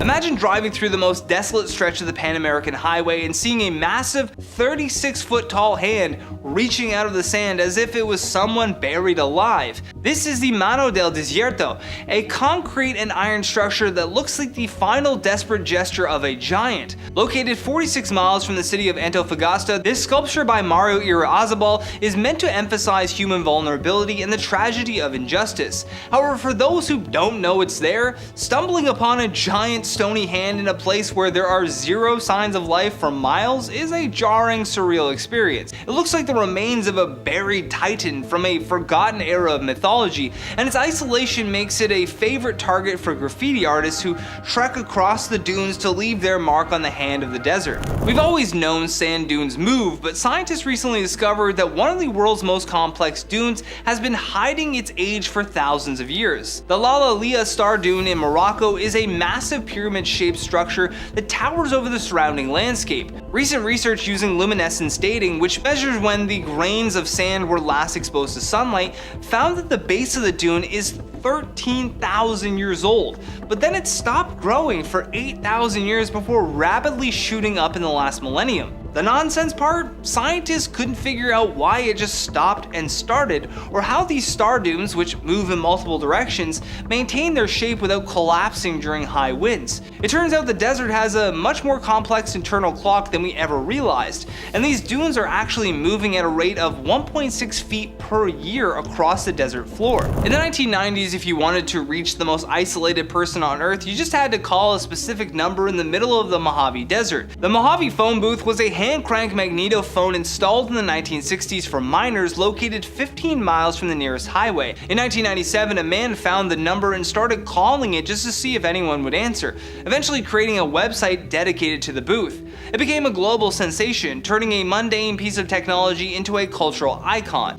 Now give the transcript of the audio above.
Imagine driving through the most desolate stretch of the Pan American Highway and seeing a massive 36-foot tall hand reaching out of the sand as if it was someone buried alive. This is the Mano del Desierto, a concrete and iron structure that looks like the final desperate gesture of a giant. Located 46 miles from the city of Antofagasta, this sculpture by Mario Irarrázaval is meant to emphasize human vulnerability and the tragedy of injustice. However, for those who don't know it's there, stumbling upon a giant stony hand in a place where there are zero signs of life for miles is a jarring, surreal experience. It looks like the remains of a buried titan from a forgotten era of mythology, and its isolation makes it a favorite target for graffiti artists who trek across the dunes to leave their mark on the hand of the desert. We've always known sand dunes move, but scientists recently discovered that one of the world's most complex dunes has been hiding its age for thousands of years. The Lalalia Star Dune in Morocco is a massive pyramid-shaped structure that towers over the surrounding landscape. Recent research using luminescence dating, which measures when the grains of sand were last exposed to sunlight, found that the base of the dune is 13,000 years old, but then it stopped growing for 8,000 years before rapidly shooting up in the last millennium. The nonsense part? Scientists couldn't figure out why it just stopped and started, or how these star dunes, which move in multiple directions, maintain their shape without collapsing during high winds. It turns out the desert has a much more complex internal clock than we ever realized, and these dunes are actually moving at a rate of 1.6 feet per year across the desert floor. In the 1990s, if you wanted to reach the most isolated person on Earth, you just had to call a specific number in the middle of the Mojave Desert. The Mojave phone booth was a hand-crank magnetophone installed in the 1960s for miners located 15 miles from the nearest highway. In 1997, a man found the number and started calling it just to see if anyone would answer, eventually creating a website dedicated to the booth. It became a global sensation, turning a mundane piece of technology into a cultural icon.